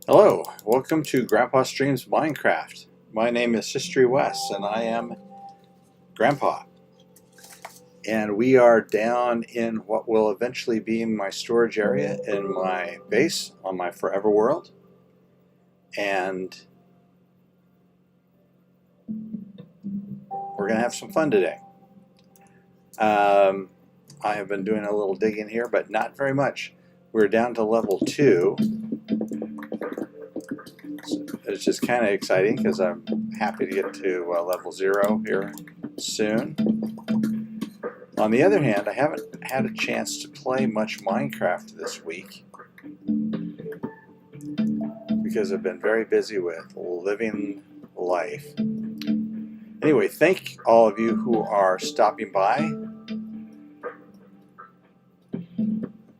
Hello, welcome to Grandpa Streams Minecraft. My name is History West and I am Grandpa. And we are down in what will eventually be my storage area in my base on my forever world. And we're going to have some fun today. I have been doing a little digging here, but not very much. We're down to level 2. It's just kind of exciting because I'm happy to get to level 0 here soon. On the other hand, I haven't had a chance to play much Minecraft this week because I've been very busy with living life. Anyway, thank all of you who are stopping by,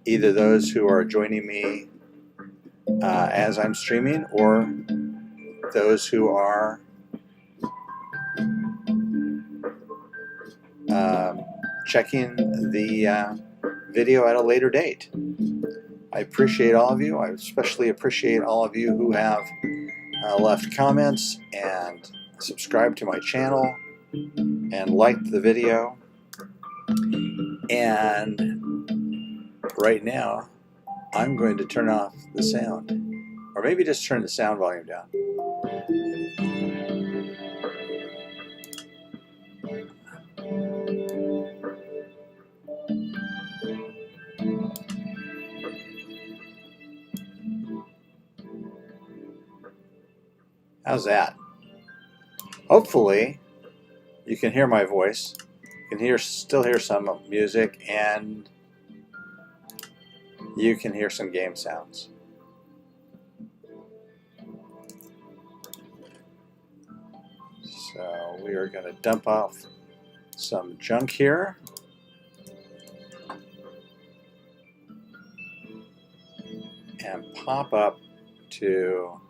either those who are joining me as I'm streaming or those who are checking the video at a later date. I appreciate all of you. I especially appreciate all of you who have left comments and subscribed to my channel and liked the video. And right now, I'm going to turn off the sound, or maybe just turn the sound volume down. How's that? Hopefully, you can hear my voice. You can still hear some music, and you can hear some game sounds. So we are going to dump off some junk here. And pop up to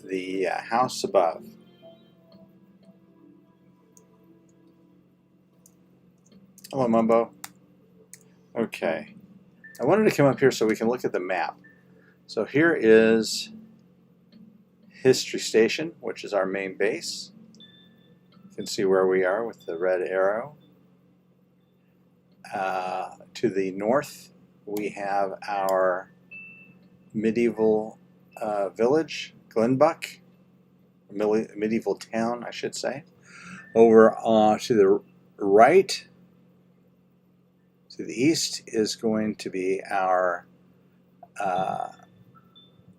the house above. Hello, Mumbo. Okay. I wanted to come up here so we can look at the map. So here is History Station, which is our main base. You can see where we are with the red arrow. To the north, we have our medieval village, Glenbuck, medieval town, I should say. Over to the right, to the east, is going to be our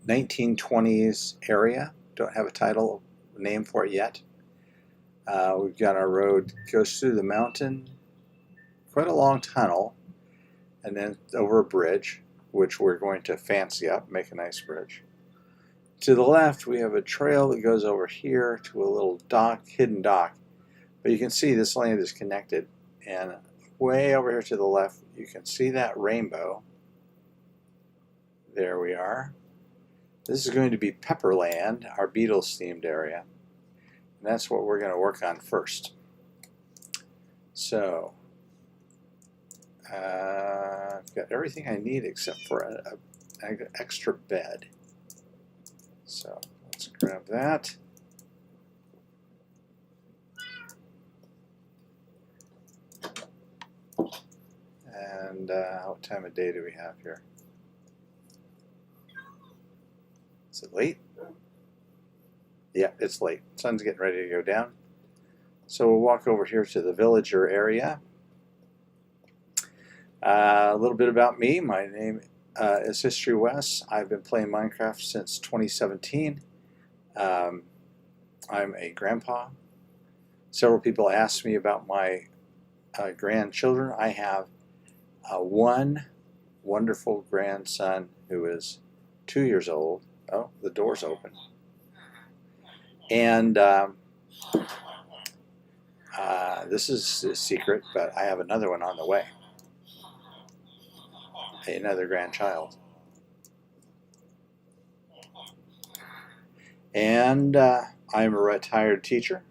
1920s area. Don't have a title name for it yet. We've got our road goes through the mountain, quite a long tunnel, and then over a bridge, which we're going to fancy up, make a nice bridge. To the left, we have a trail that goes over here to a little dock, hidden dock. But you can see this land is connected. And way over here to the left, you can see that rainbow. There we are. This is going to be Pepperland, our Beatles-themed area. And that's what we're going to work on first. So, I've got everything I need except for an extra bed. So let's grab that. And what time of day do we have here? Is it late? Yeah, it's late. Sun's getting ready to go down. So we'll walk over here to the villager area. A little bit about me. My name is History West. I've been playing Minecraft since 2017. I'm a grandpa. Several people asked me about my grandchildren. I have one wonderful grandson who is 2 years old. Oh, the door's open. And this is a secret, but I have another one on the way. Another grandchild. And I'm a retired teacher.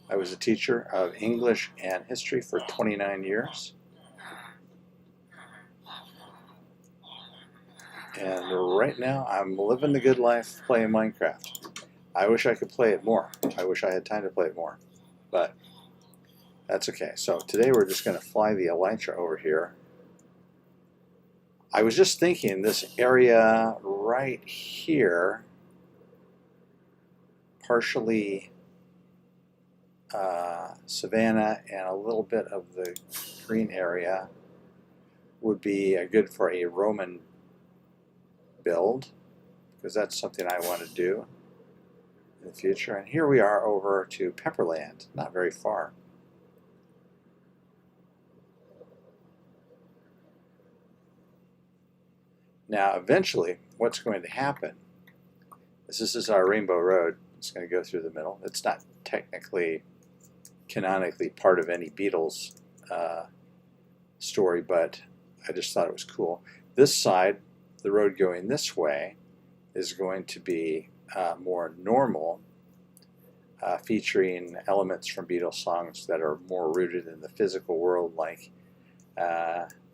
I was a teacher of English and history for 29 years. And right now I'm living the good life playing Minecraft. I wish I could play it more. I wish I had time to play it more. But that's okay. So today we're just going to fly the Elytra over here. I was just thinking this area right here, partially savanna and a little bit of the green area, would be good for a Roman build, because that's something I want to do in the future. And here we are over to Pepperland, not very far. Now eventually what's going to happen is this is our Rainbow Road. It's going to go through the middle. It's not technically, canonically part of any Beatles story, but I just thought it was cool. This side, the road going this way, is going to be more normal, featuring elements from Beatles songs that are more rooted in the physical world, like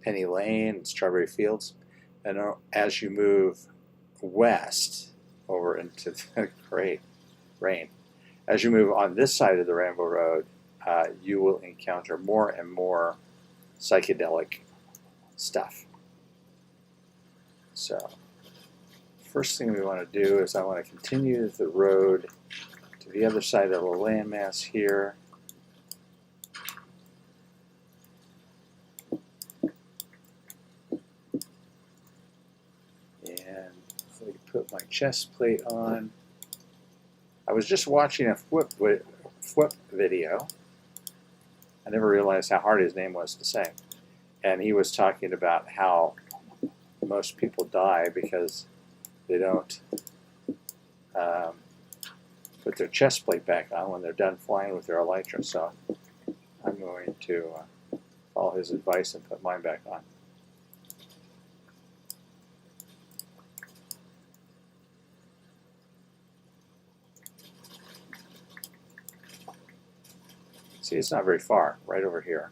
Penny Lane and Strawberry Fields. And as you move west over into the great rain, as you move on this side of the Rainbow Road, you will encounter more and more psychedelic stuff. So first thing we want to do is I want to continue the road to the other side of the landmass here. And let me put my chest plate on. I was just watching a Fwip video. I never realized how hard his name was to say. And he was talking about how most people die because they don't put their chest plate back on when they're done flying with their Elytra. So I'm going to follow his advice and put mine back on. See, it's not very far, right over here.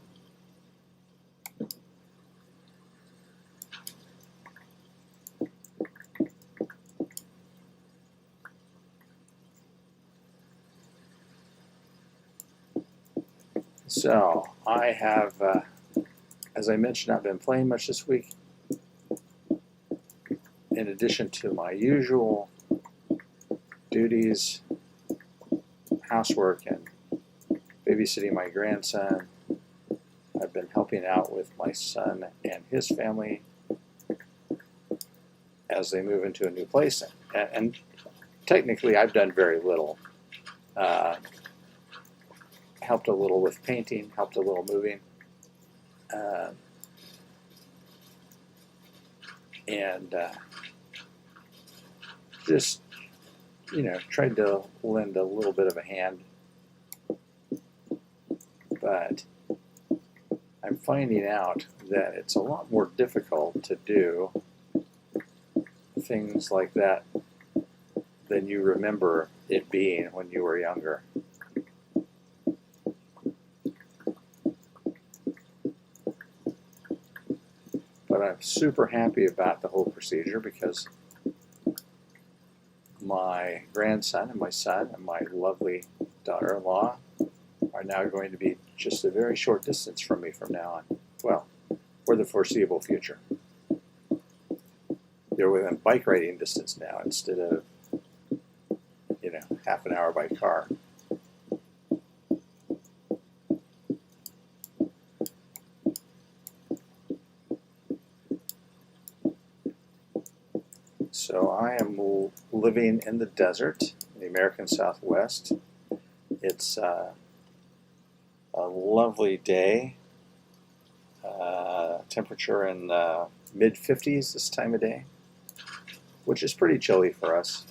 So I have, as I mentioned, I've been playing much this week. In addition to my usual duties, housework and babysitting my grandson, I've been helping out with my son and his family as they move into a new place. And technically I've done very little. Helped a little with painting, helped a little moving. Just, you know, tried to lend a little bit of a hand. But I'm finding out that it's a lot more difficult to do things like that than you remember it being when you were younger. But I'm super happy about the whole procedure because my grandson and my son and my lovely daughter-in-law are now going to be just a very short distance from me from now on. Well, for the foreseeable future. They're within bike riding distance now instead of, you know, half an hour by car. So I am living in the desert, in the American Southwest. It's a lovely day. Temperature in the mid-50s this time of day, which is pretty chilly for us.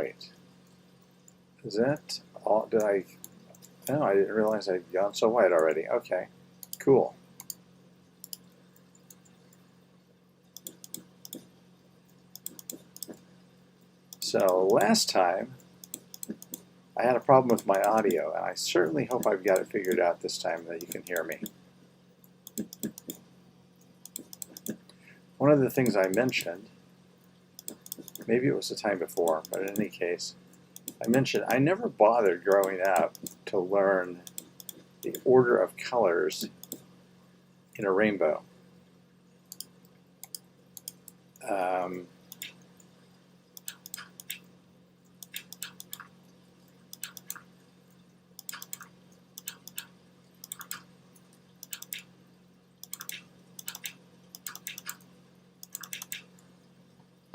wait. Is that all? Did I? No, I didn't realize I'd gone so white already. Okay, cool. So last time I had a problem with my audio, and I certainly hope I've got it figured out this time that you can hear me. One of the things I mentioned, maybe it was the time before, but in any case, I mentioned I never bothered growing up to learn the order of colors in a rainbow.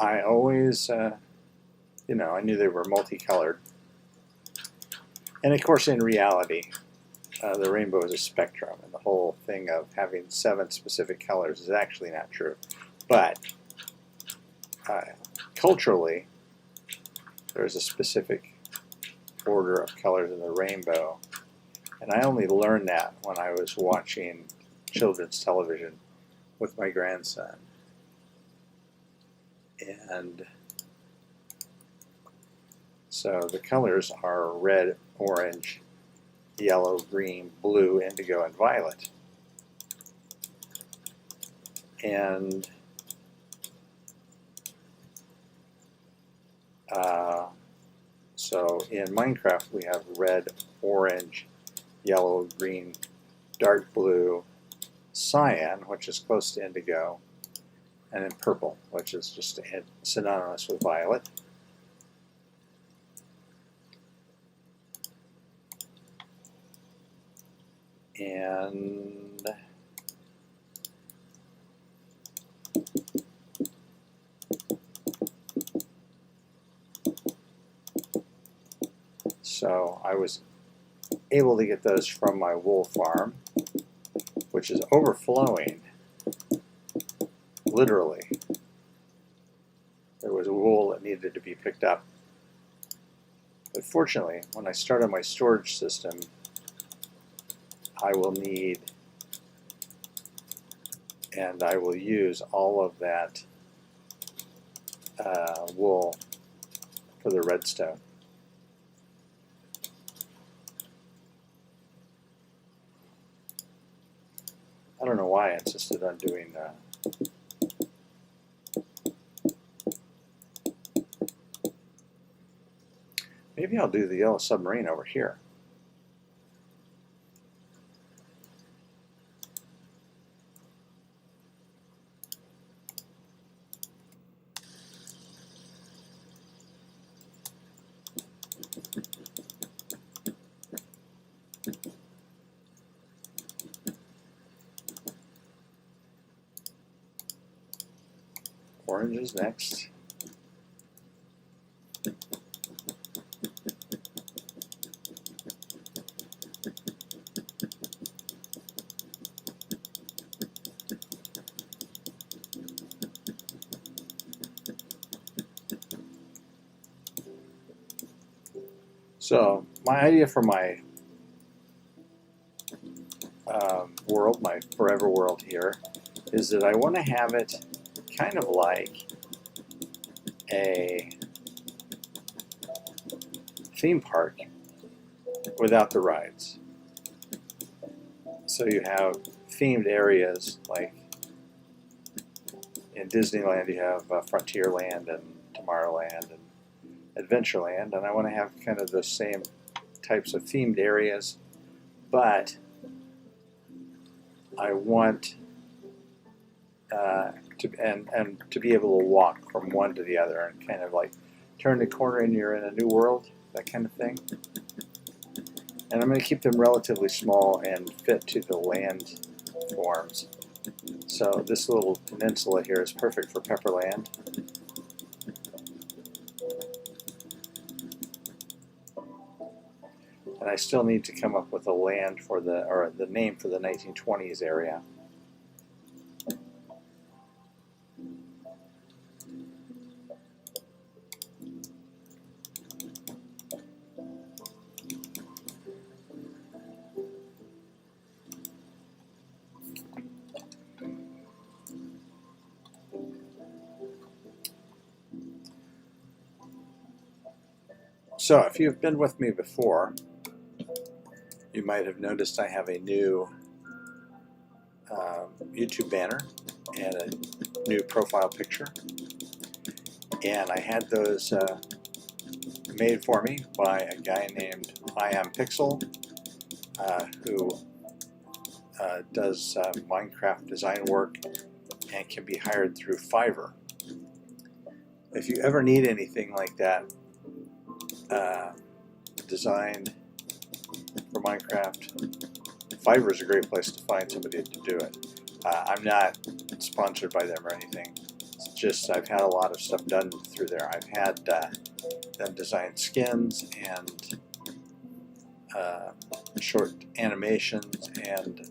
I always, you know, I knew they were multicolored. And of course, in reality, the rainbow is a spectrum, and the whole thing of having 7 specific colors is actually not true. But culturally, there's a specific order of colors in the rainbow, and I only learned that when I was watching children's television with my grandson. And so the colors are red, orange, yellow, green, blue, indigo, and violet. And so in Minecraft we have red, orange, yellow, green, dark blue, cyan, which is close to indigo, and then purple, which is just synonymous with violet. And so I was able to get those from my wool farm, which is overflowing, literally. There was wool that needed to be picked up. But fortunately, when I started my storage system, I will need, and I will use all of that wool for the redstone. I don't know why I insisted on doing that. Maybe I'll do the yellow submarine over here. Orange is next. So my idea for my world, my forever world here, is that I want to have it kind of like a theme park without the rides. So you have themed areas, like in Disneyland you have Frontierland and Tomorrowland and Adventureland, and I want to have kind of the same types of themed areas, but I want to be able to walk from one to the other and kind of like turn the corner and you're in a new world, that kind of thing. And I'm going to keep them relatively small and fit to the land forms. So this little peninsula here is perfect for Pepperland. And I still need to come up with a land for the name for the 1920s area. So if you've been with me before, you might have noticed I have a new YouTube banner and a new profile picture. And I had those made for me by a guy named IamPixel, who does Minecraft design work and can be hired through Fiverr. If you ever need anything like that designed for Minecraft, Fiverr is a great place to find somebody to do it. I'm not sponsored by them or anything. It's just I've had a lot of stuff done through there. I've had them design skins and short animations, and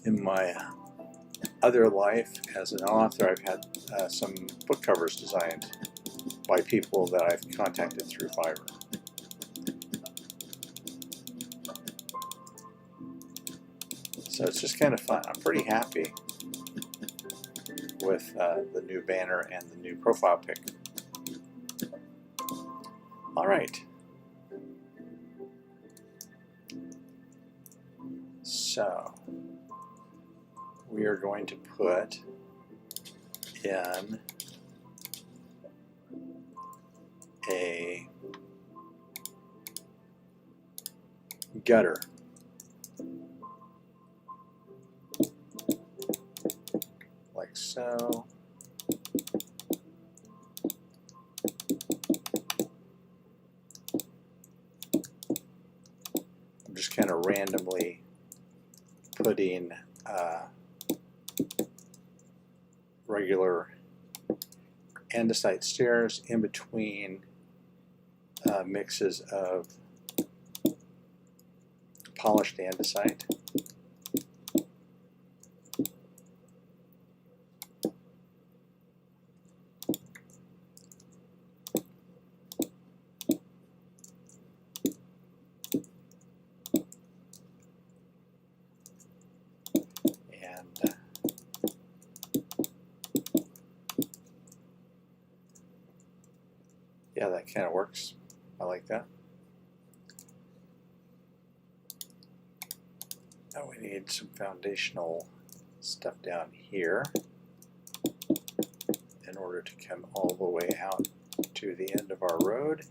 in my other life as an author, I've had some book covers designed by people that I've contacted through Fiverr. So it's just kind of fun. I'm pretty happy with the new banner and the new profile pic. All right. So we are going to put in a gutter. Like so. I'm just kind of randomly putting regular andesite stairs in between mixes of polished andesite. Yeah, that kind of works. I like that. Now we need some foundational stuff down here in order to come all the way out to the end of our road.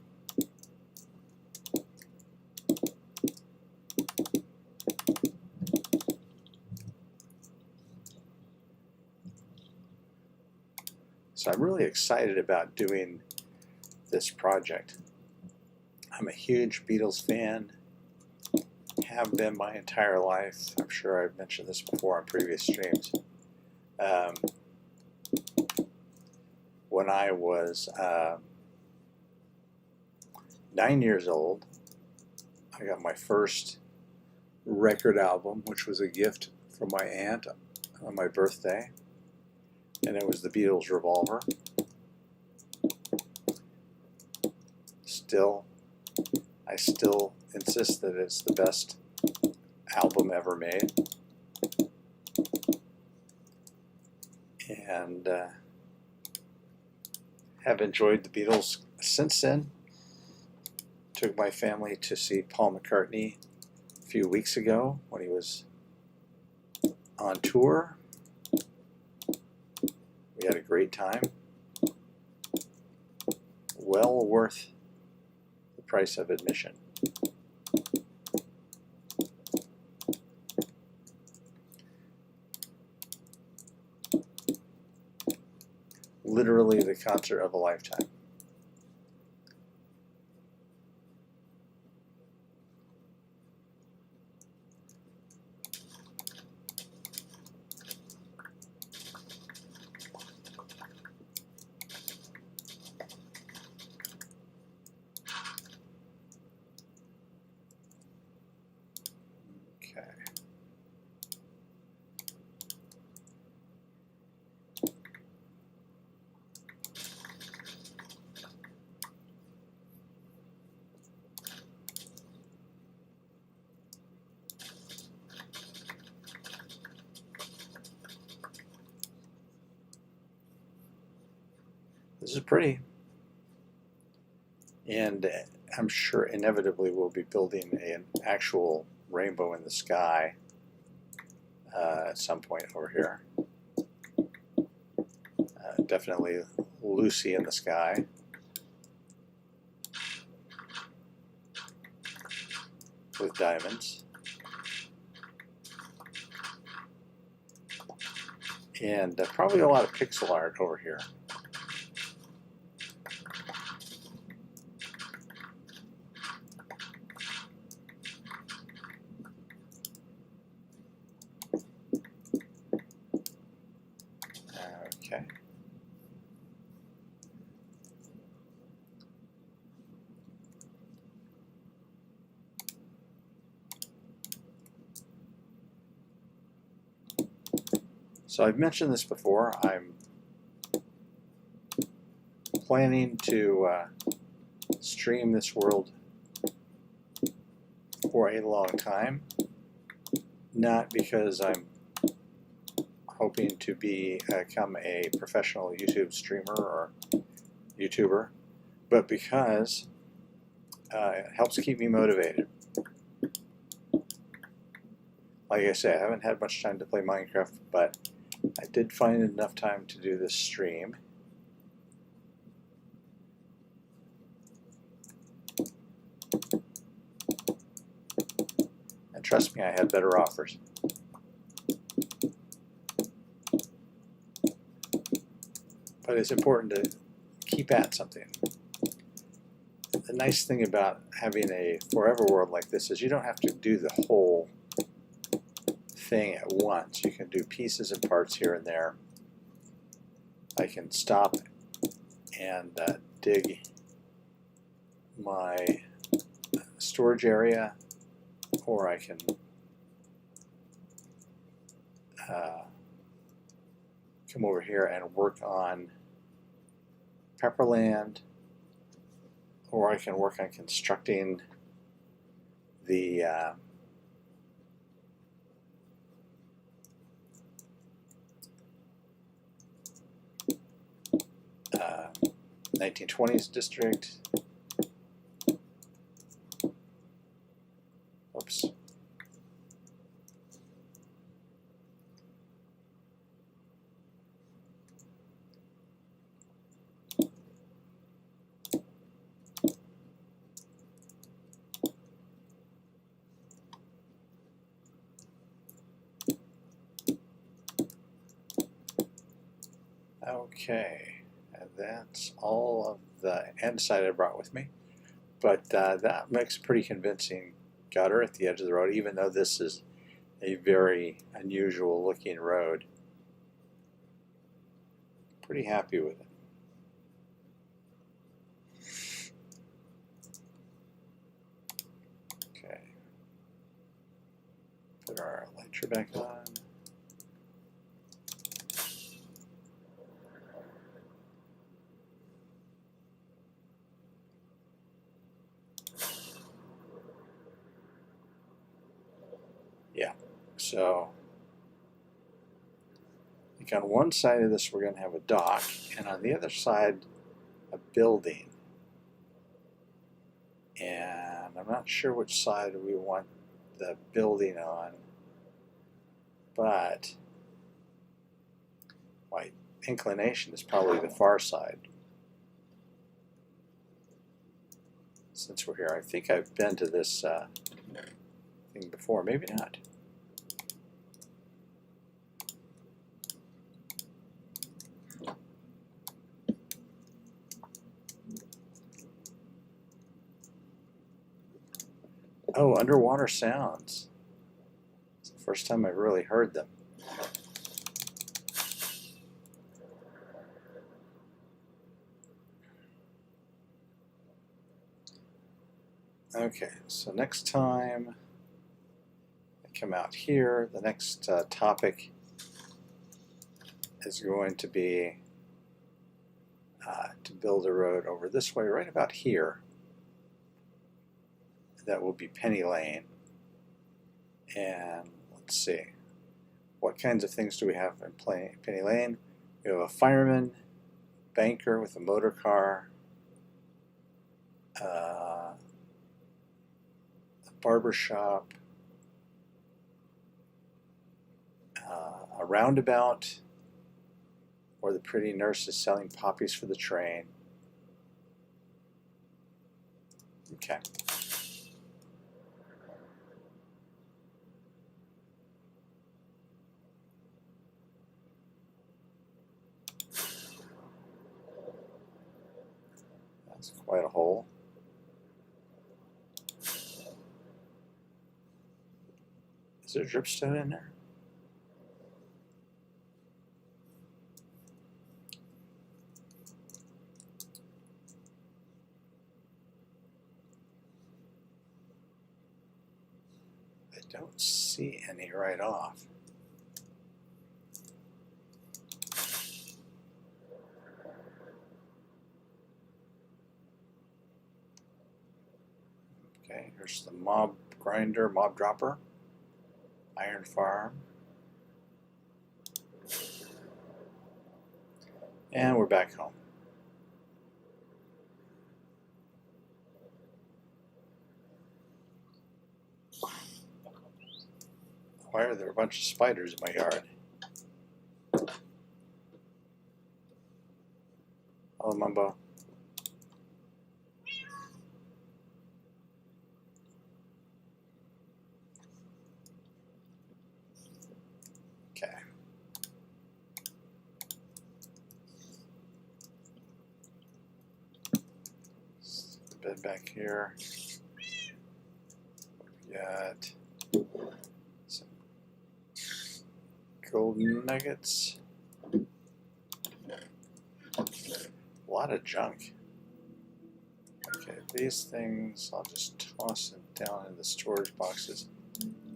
So I'm really excited about doing this project. I'm a huge Beatles fan, have been my entire life. I'm sure I've mentioned this before on previous streams. When I was 9 years old, I got my first record album, which was a gift from my aunt on my birthday, and it was the Beatles' Revolver. I still insist that it's the best album ever made, and have enjoyed the Beatles since then. Took my family to see Paul McCartney a few weeks ago when he was on tour. We had a great time. Well worth the price of admission. Literally the concert of a lifetime. Okay. This is pretty. And I'm sure inevitably we'll be building an actual rainbow in the sky at some point over here. Definitely Lucy in the sky. With diamonds. And probably a lot of pixel art over here. Okay. So I've mentioned this before. I'm planning to stream this world for a long time. Not because I'm hoping to become a professional YouTube streamer or YouTuber, but because it helps keep me motivated. Like I say, I haven't had much time to play Minecraft, but I did find enough time to do this stream. And trust me, I had better offers. But it's important to keep at something. The nice thing about having a forever world like this is you don't have to do the whole thing at once. You can do pieces and parts here and there. I can stop and dig my storage area, or I can come over here and work on Pepperland, or I can work on constructing the 1920s district. Oops. Okay, and that's all of the andesite I brought with me. But that makes a pretty convincing gutter at the edge of the road, even though this is a very unusual looking road. Pretty happy with it. Okay. Put our elytra back on. Yeah, so I think on one side of this we're going to have a dock, and on the other side a building. And I'm not sure which side we want the building on, but my inclination is probably the far side. Since we're here, I think I've been to this thing before, maybe not. Oh, underwater sounds. It's the first time I've really heard them. Okay, so next time I come out here, the next topic is going to be to build a road over this way, right about here. That will be Penny Lane. And let's see, what kinds of things do we have in Penny Lane? We have a fireman, banker with a motor car, a barber shop, a roundabout, or the pretty nurses selling poppies for the train. Okay. That's quite a hole. Is there dripstone in there? I don't see any right off. Okay, here's the mob grinder, mob dropper, iron farm. And we're back home. Why are there a bunch of spiders in my yard? Hello, Mumbo. Okay. Bed back here. We got some golden nuggets. A lot of junk. Okay, these things, I'll just toss them down in the storage boxes.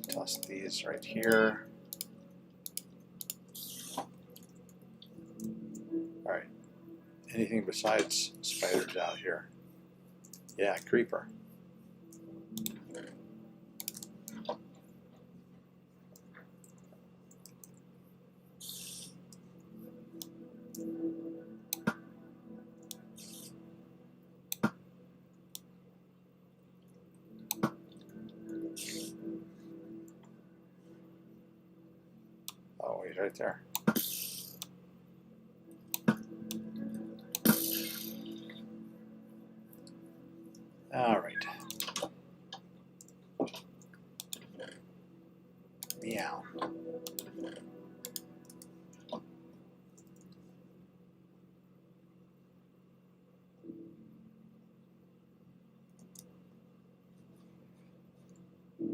Toss these right here. Alright. Anything besides spiders out here? Yeah, creeper. Oh, he's right there. All right. Meow.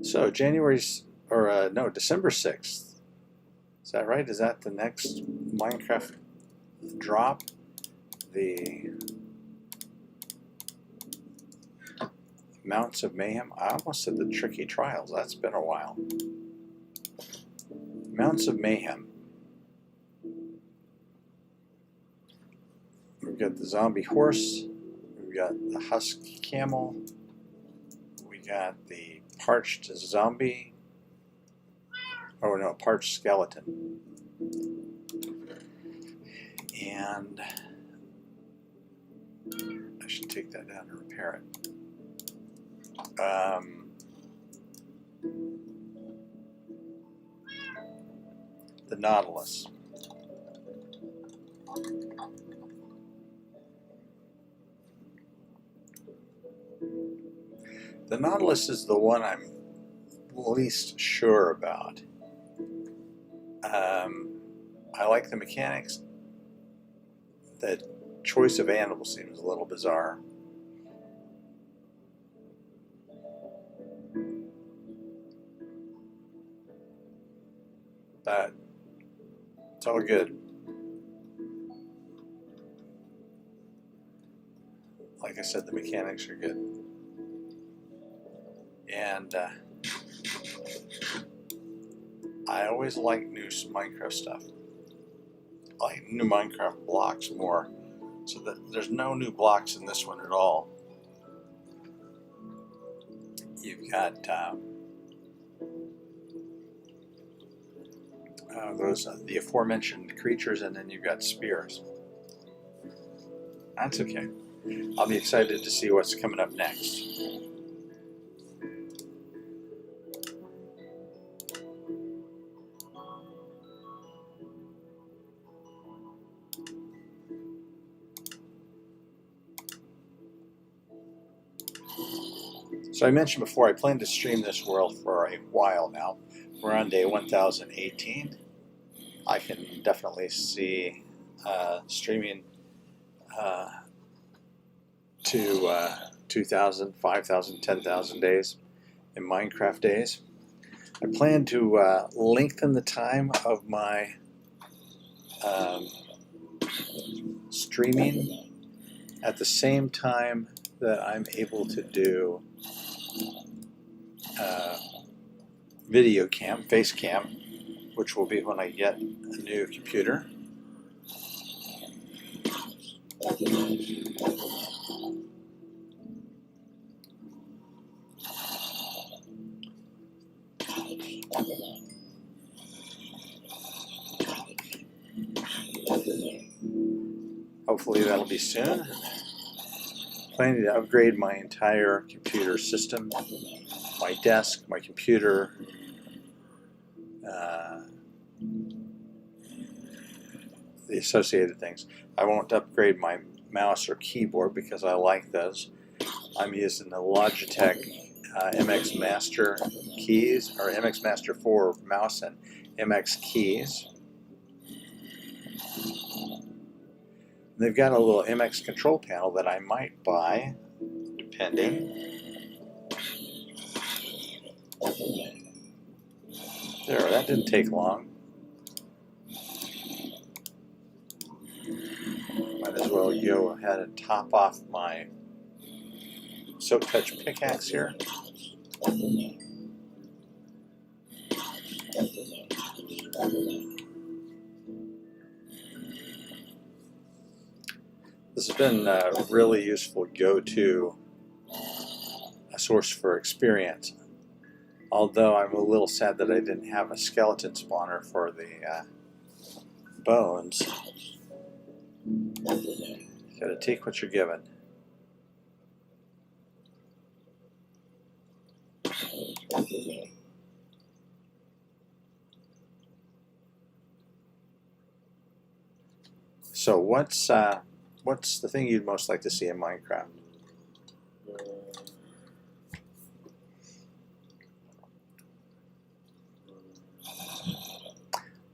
So December 6th. Is that right? Is that the next Minecraft drop? The Mounts of Mayhem. I almost said the Tricky Trials. That's been a while. Mounts of Mayhem. We've got the zombie horse. We've got the husky camel. We got the parched zombie. Oh no, parched skeleton. And I should take that down and repair it. The Nautilus. The Nautilus is the one I'm least sure about. I like the mechanics. The choice of animal seems a little bizarre. But it's all good. Like I said, the mechanics are good. And I always like new Minecraft stuff. I like new Minecraft blocks more. So that there's no new blocks in this one at all. You've got the aforementioned creatures, and then you've got spears. That's okay. I'll be excited to see what's coming up next. So I mentioned before, I plan to stream this world for a while now. We're on day 1018. I can definitely see streaming to 2,000, 5,000, 10,000 days in Minecraft days. I plan to lengthen the time of my streaming at the same time that I'm able to do video cam, face cam, which will be when I get a new computer. Hopefully that'll be soon. Planning to upgrade my entire computer system, my desk, my computer, the associated things. I won't upgrade my mouse or keyboard because I like those. I'm using the Logitech MX Master keys, or MX Master 4 mouse and MX keys. They've got a little MX control panel that I might buy, depending. There, that didn't take long. Might as well go ahead and top off my Silk Touch pickaxe here. This has been a really useful go-to source for experience. Although I'm a little sad that I didn't have a skeleton spawner for the bones. You gotta take what you're given. So what's the thing you'd most like to see in Minecraft?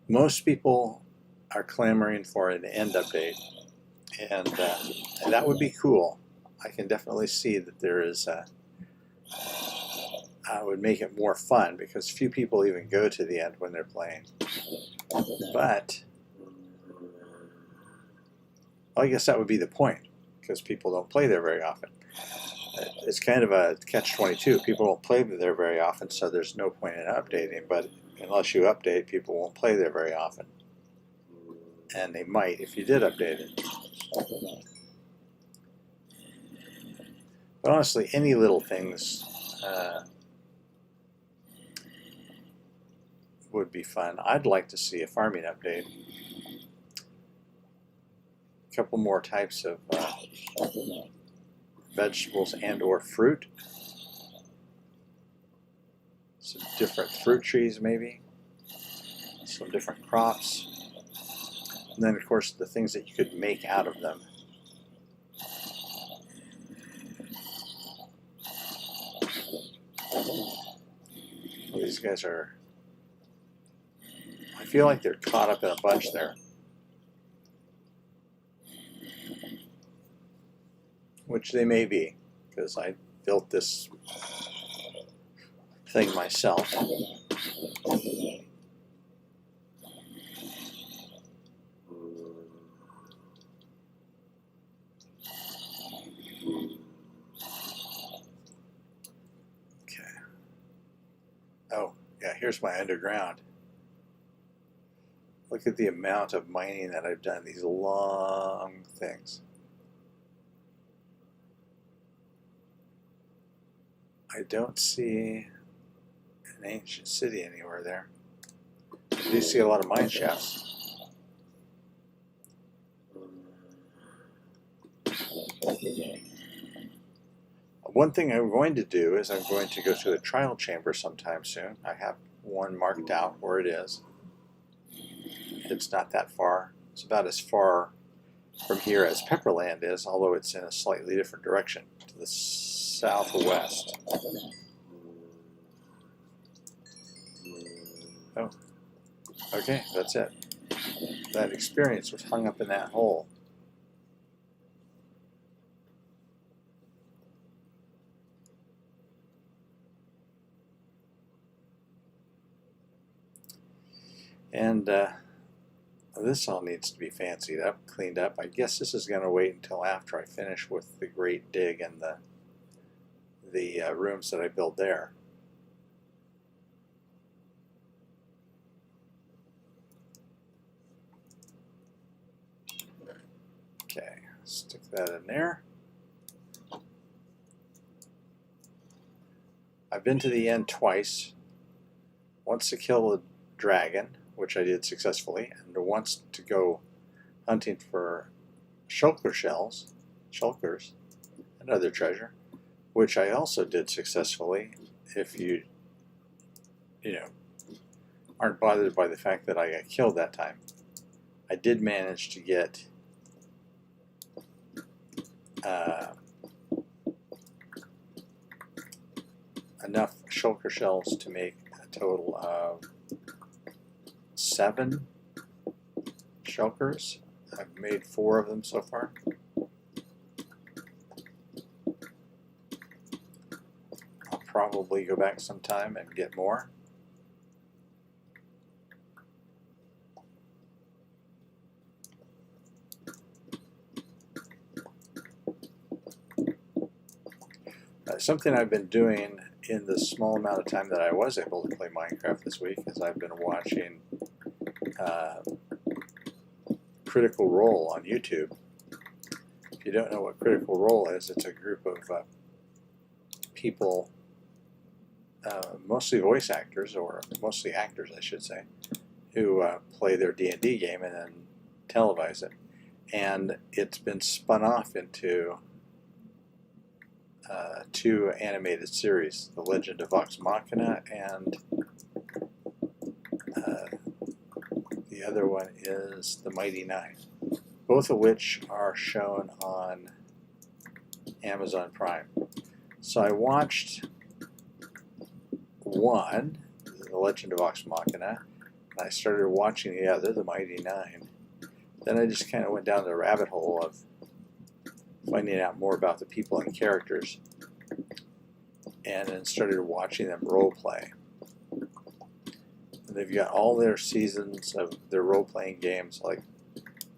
Most people are clamoring for an end update, and that would be cool. I can definitely see that there is would make it more fun because few people even go to the end when they're playing. But I guess that would be the point, because people don't play there very often. It's kind of a catch-22. People don't play there very often, so there's no point in updating. But unless you update, people won't play there very often. And they might if you did update it. But honestly, any little things would be fun. I'd like to see a farming update. A couple more types of vegetables and or fruit. Some different fruit trees maybe. Some different crops. And then of course the things that you could make out of them. Well, these guys are, I feel like they're caught up in a bunch there. Which they may be, because I built this thing myself. Okay. Oh, yeah, here's my underground. Look at the amount of mining that I've done, these long things. I don't see an ancient city anywhere there. I do see a lot of mine shafts. One thing I'm going to do is I'm going to go to a trial chamber sometime soon. I have one marked out where it is. It's not that far. It's about as far from here as Pepperland is, although it's in a slightly different direction, to the southwest. Oh, okay, that's it. That experience was hung up in that hole. And this all needs to be fancied up, cleaned up. I guess this is going to wait until after I finish with the Great Dig and the rooms that I build there. Okay, stick that in there. I've been to the end twice. Once to kill a dragon, which I did successfully, and once to go hunting for shulker shells, shulkers, and other treasure, which I also did successfully. If you aren't bothered by the fact that I got killed that time, I did manage to get enough shulker shells to make a total of 7 shulkers. I've made 4 of them so far. I'll probably go back sometime and get more. Something I've been doing in the small amount of time that I was able to play Minecraft this week is I've been watching Critical Role on YouTube. If you don't know what Critical Role is, it's a group of people, mostly voice actors, or mostly actors I should say, who play their D&D game and then televise it. And it's been spun off into 2 animated series, The Legend of Vox Machina, and the other one is The Mighty Nine, both of which are shown on Amazon Prime. So I watched one, The Legend of Vox Machina, and I started watching the other, The Mighty Nine. Then I just kind of went down the rabbit hole of finding out more about the people and characters, and then started watching them role play. And they've got all their seasons of their role-playing games, like,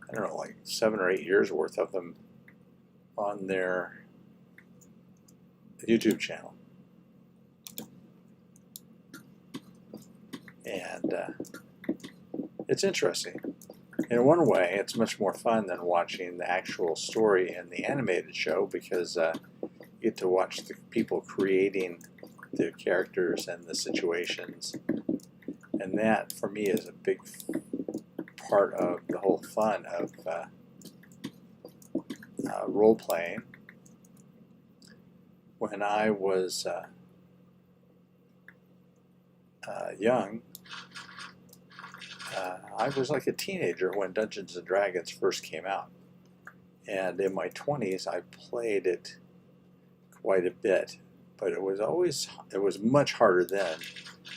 I don't know, like 7 or 8 years worth of them on their YouTube channel. And it's interesting. In one way, it's much more fun than watching the actual story in the animated show, because you get to watch the people creating the characters and the situations. And that, for me, is a big part of the whole fun of role-playing. When I was young, I was like a teenager when Dungeons & Dragons first came out. And in my 20s, I played it quite a bit. But it was much harder then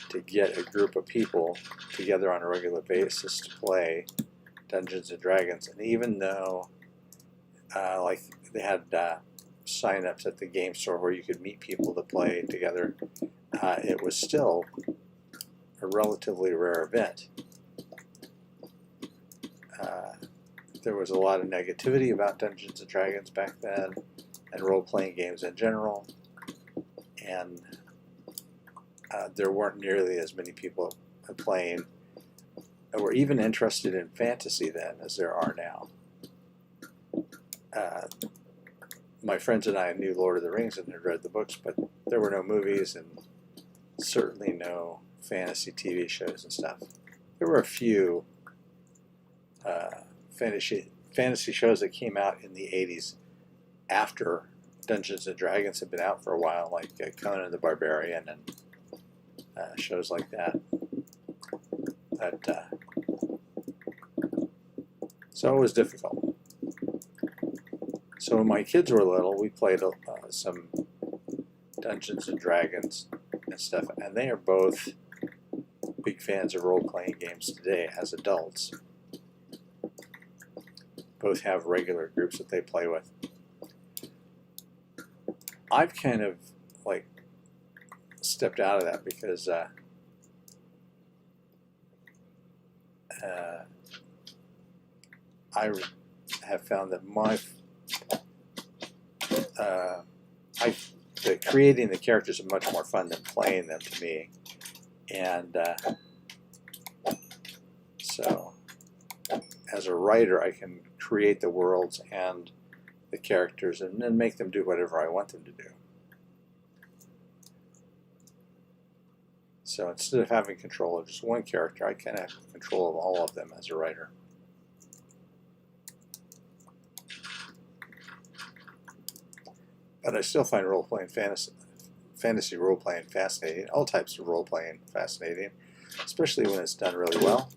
to get a group of people together on a regular basis to play Dungeons & Dragons. And even though like they had sign-ups at the game store where you could meet people to play together, it was still a relatively rare event. There was a lot of negativity about Dungeons & Dragons back then, and role-playing games in general, and there weren't nearly as many people playing that were even interested in fantasy then as there are now. My friends and I knew Lord of the Rings and had read the books, but there were no movies and certainly no fantasy TV shows and stuff. There were a few fantasy shows that came out in the 80s after Dungeons and Dragons had been out for a while, like Conan the Barbarian and shows like that. But so it was difficult. So when my kids were little, we played some Dungeons and Dragons and stuff, and they are both big fans of role-playing games today as adults. Both have regular groups that they play with. I've kind of like stepped out of that because I have found that creating the characters is much more fun than playing them to me, and so as a writer, I can create the worlds and the characters and then make them do whatever I want them to do. So instead of having control of just one character, I can have control of all of them as a writer. But I still find role-playing fantasy role-playing fascinating. All types of role-playing fascinating, especially when it's done really well.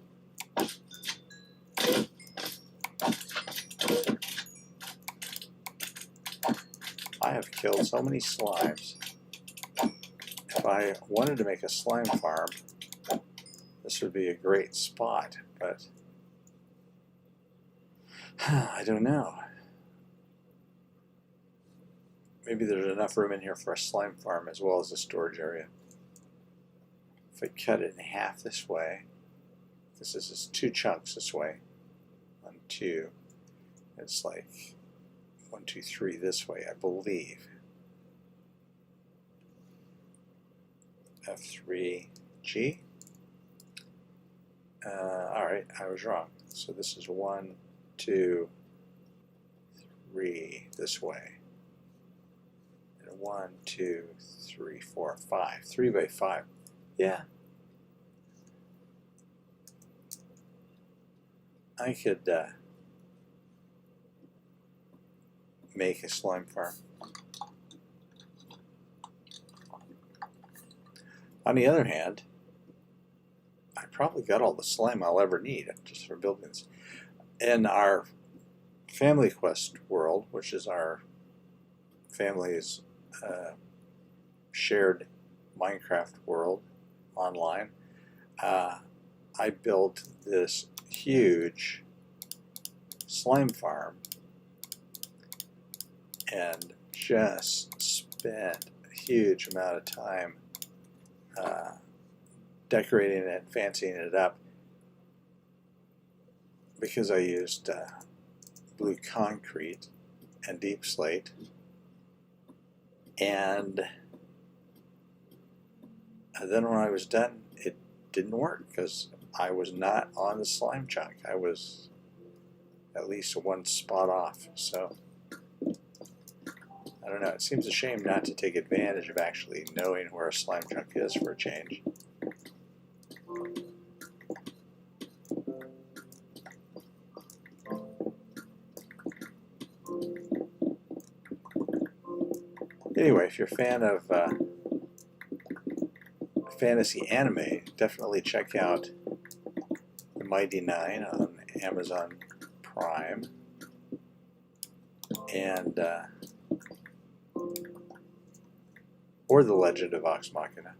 I have killed so many slimes. If I wanted to make a slime farm, this would be a great spot, but I don't know. Maybe there's enough room in here for a slime farm as well as a storage area. If I cut it in half this way, this is just 2 chunks this way. 1, 2. It's like 1, 2, 3 this way, I believe. F3G. Alright, I was wrong. So this is 1, 2, 3 this way. And 1, 2, 3, 4, 5. 3 by 5. Yeah. I could make a slime farm. On the other hand, I probably got all the slime I'll ever need just for building this. In our Family Quest world, which is our family's shared Minecraft world online, I built this huge slime farm and just spent a huge amount of time decorating it, fancying it up, because I used blue concrete and deep slate, and then when I was done, it didn't work because I was not on the slime chunk. I was at least 1 spot off. So I don't know. It seems a shame not to take advantage of actually knowing where a slime chunk is for a change. Anyway, if you're a fan of fantasy anime, definitely check out The Mighty Nine on Amazon Prime. And or The Legend of Vox Machina.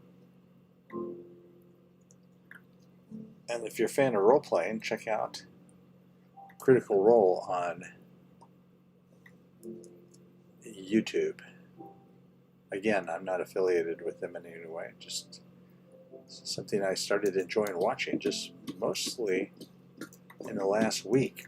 And if you're a fan of role-playing, check out Critical Role on YouTube. Again, I'm not affiliated with them in any way, just something I started enjoying watching just mostly in the last week.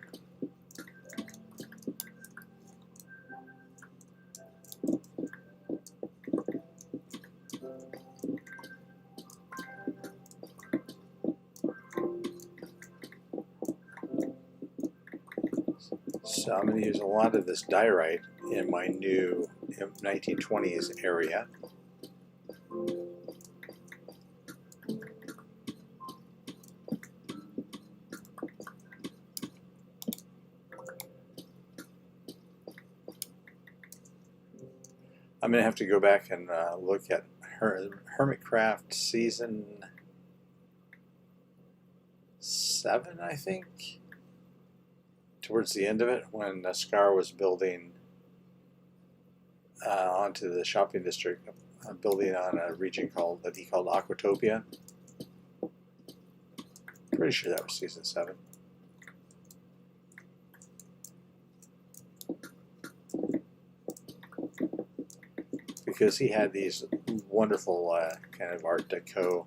So I'm going to use a lot of this diorite in my new 1920s area. I'm going to have to go back and look at Hermitcraft Season 7, I think. Towards the end of it, when Scar was building onto the shopping district, building on a region that he called Aquatopia. Pretty sure that was Season 7. Because he had these wonderful kind of Art Deco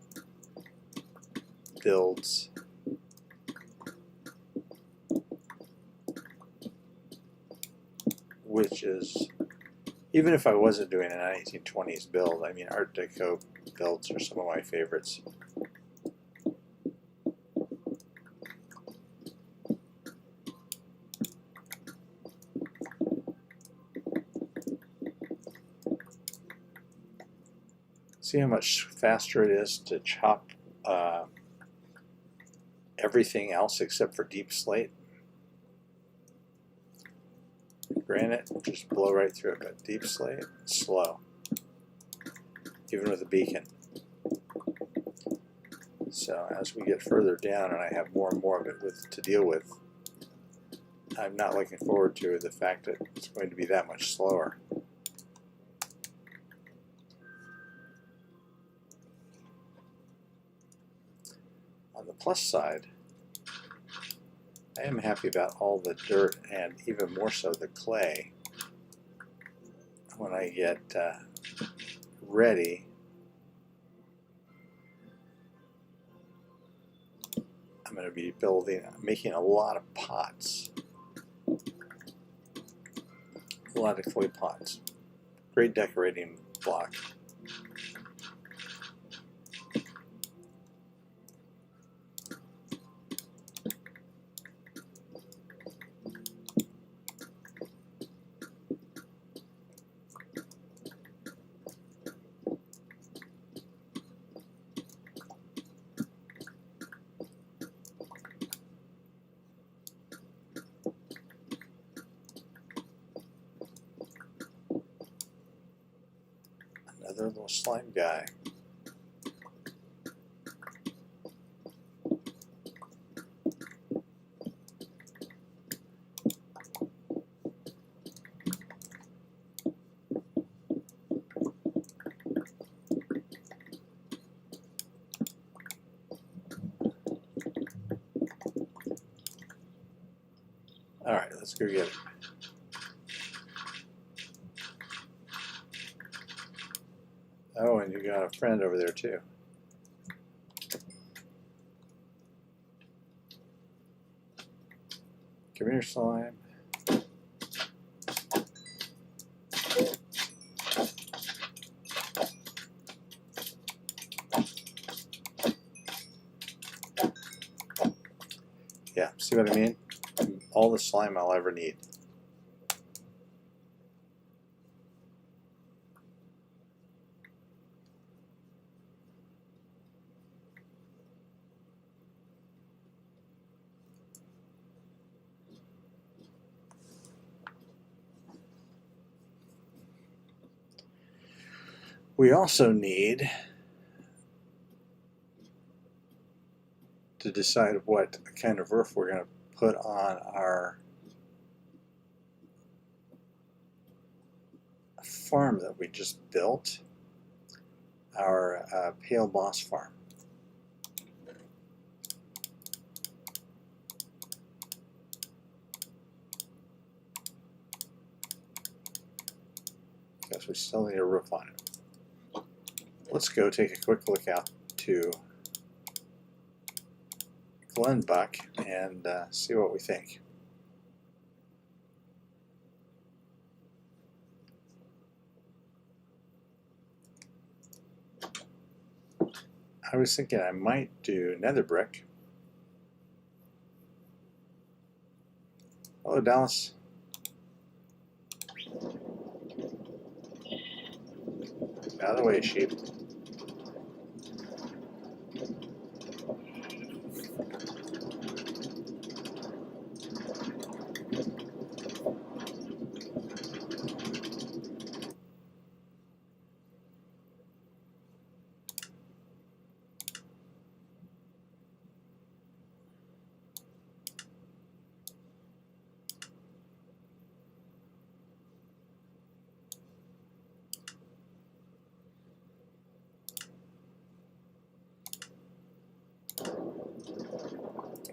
builds. Which is, even if I wasn't doing a 1920s build, I mean, Art Deco builds are some of my favorites. See how much faster it is to chop everything else except for deep slate. Granite, just blow right through it, but deep slate, slow, even with a beacon. So as we get further down and I have more and more of it to deal with, I'm not looking forward to the fact that it's going to be that much slower. On the plus side, I am happy about all the dirt and even more so the clay when I get ready. I'm going to be making a lot of pots, a lot of clay pots. Great decorating block. Another little slime guy. All right, let's go get it. Oh, and you got a friend over there too. Come here, slime. Yeah, see what I mean? All the slime I'll ever need. We also need to decide what kind of roof we're going to put on our farm that we just built, our Pale Moss farm. Because we still need a roof on it. Let's go take a quick look out to Glenbuck and see what we think. I was thinking I might do nether brick. Hello, Dallas. Out of the way, sheep.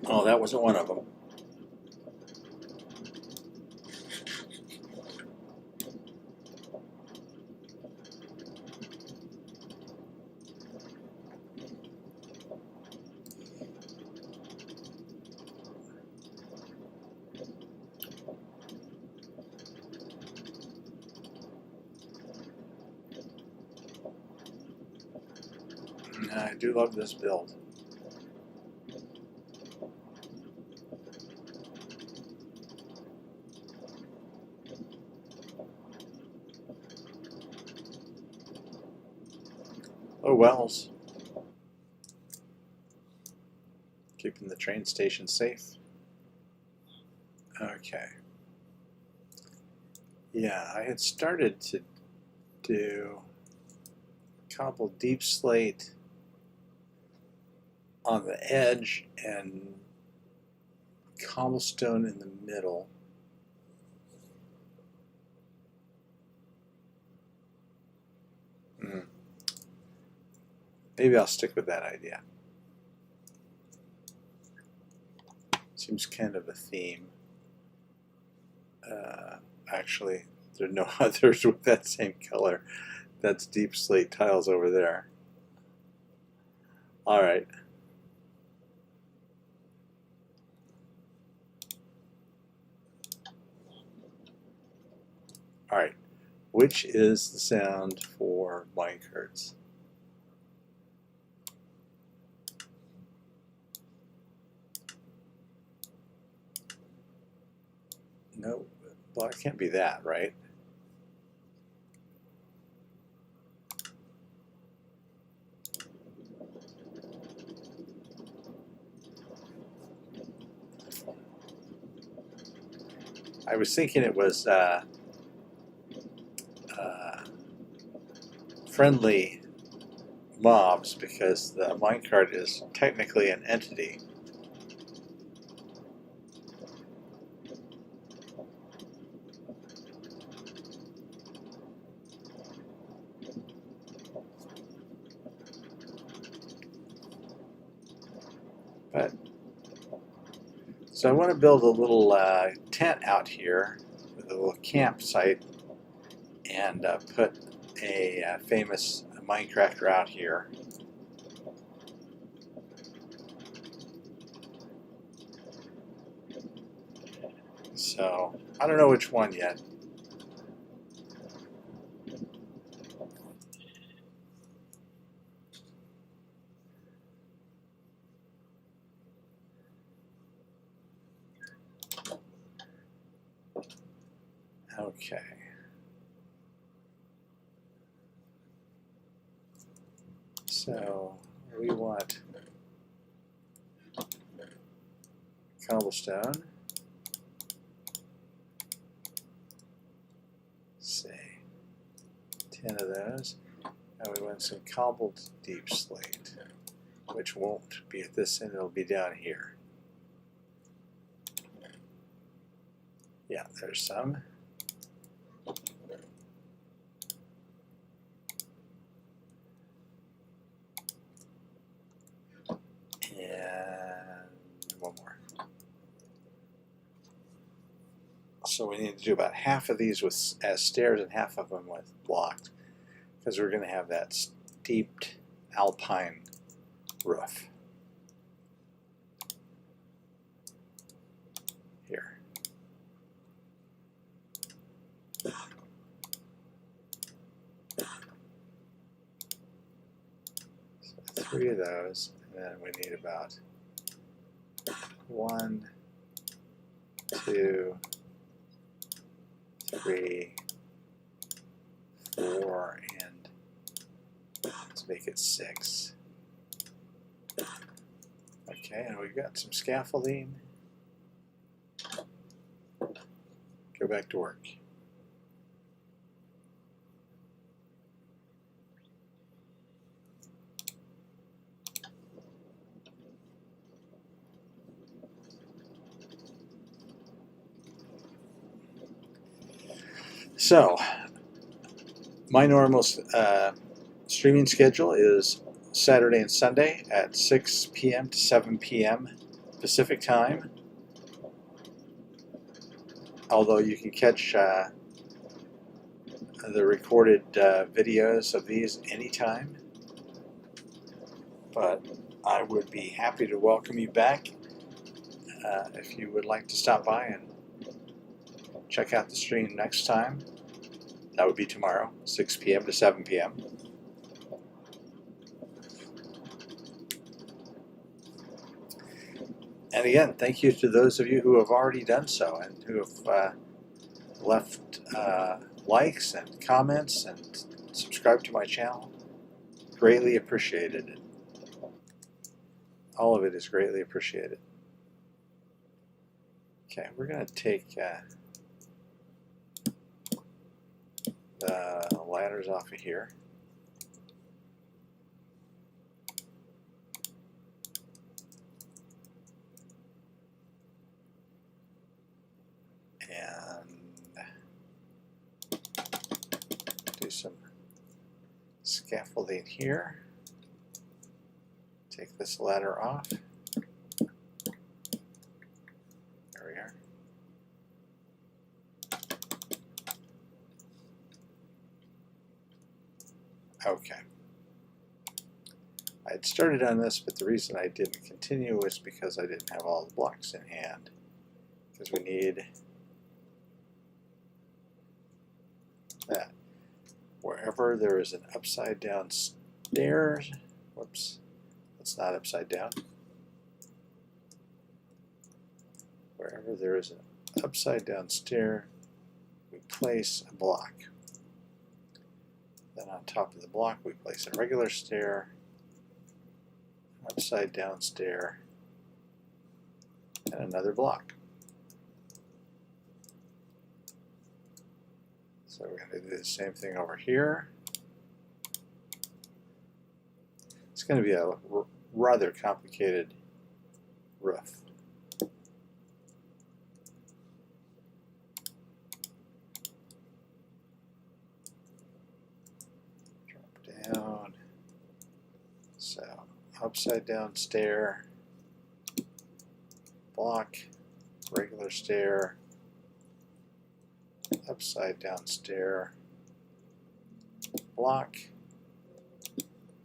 Oh, that wasn't one of them. I do love this build. Oh, Wells. Keeping the train station safe. Okay. Yeah, I had started to do cobble deep slate on the edge and cobblestone in the middle. Maybe I'll stick with that idea. Seems kind of a theme. Actually, there are no others with that same color. That's deep slate tiles over there. All right. All right. Which is the sound for minecarts? No, well, it can't be that, right? I was thinking it was friendly mobs because the minecart is technically an entity. But so I want to build a little tent out here with a little campsite and put a famous Minecrafter out here. So I don't know which one yet. Okay. So we want cobblestone. Say 10 of those. And we want some cobbled deep slate, which won't be at this end, it'll be down here. Yeah, there's some. And one more. So we need to do about half of these with as stairs and half of them with blocked, because we're going to have that steeped alpine roof here. So 3 of those, and then we need about 1, 2, 3, 4, and let's make it 6. Okay, and we've got some scaffolding. Go back to work. So, my normal streaming schedule is Saturday and Sunday at 6 p.m. to 7 p.m. Pacific time, although you can catch the recorded videos of these anytime. But I would be happy to welcome you back if you would like to stop by and check out the stream next time. That would be tomorrow, 6 p.m. to 7 p.m. And again, thank you to those of you who have already done so and who have left likes and comments and subscribed to my channel. Greatly appreciated. All of it is greatly appreciated. Okay, we're going to take the ladders off of here. Do some scaffolding here. Take this ladder off. There we are. Okay. I had started on this, but the reason I didn't continue was because I didn't have all the blocks in hand. Because we need that. Wherever there is an upside down stairs, whoops, that's not upside down. Wherever there is an upside down stair, we place a block. Then on top of the block, we place a regular stair, an upside down stair, and another block. So we're going to do the same thing over here. It's going to be a rather complicated roof. Drop down. So upside down stair, block, regular stair, upside down stair, block,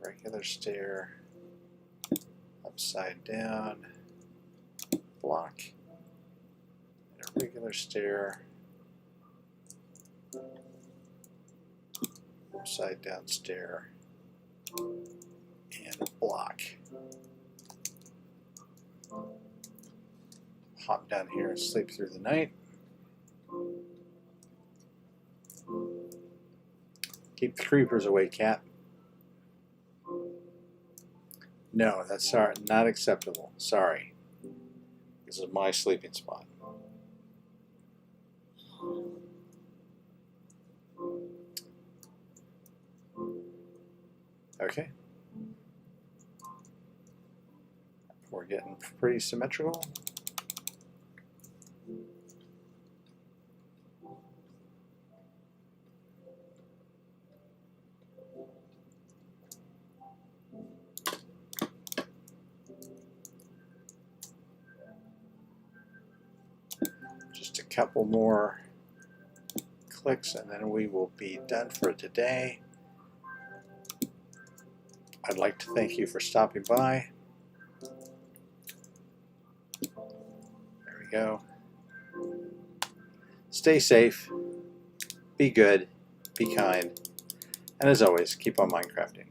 regular stair, upside down, block, and a regular stair, upside down stair, and a block. Hop down here and sleep through the night. Keep the creepers away, cat. No, that's not acceptable. Sorry. This is my sleeping spot. Okay. We're getting pretty symmetrical. Just a couple more clicks and then we will be done for today. I'd like to thank you for stopping by. There we go. Stay safe, be good, be kind, and as always, keep on Minecrafting.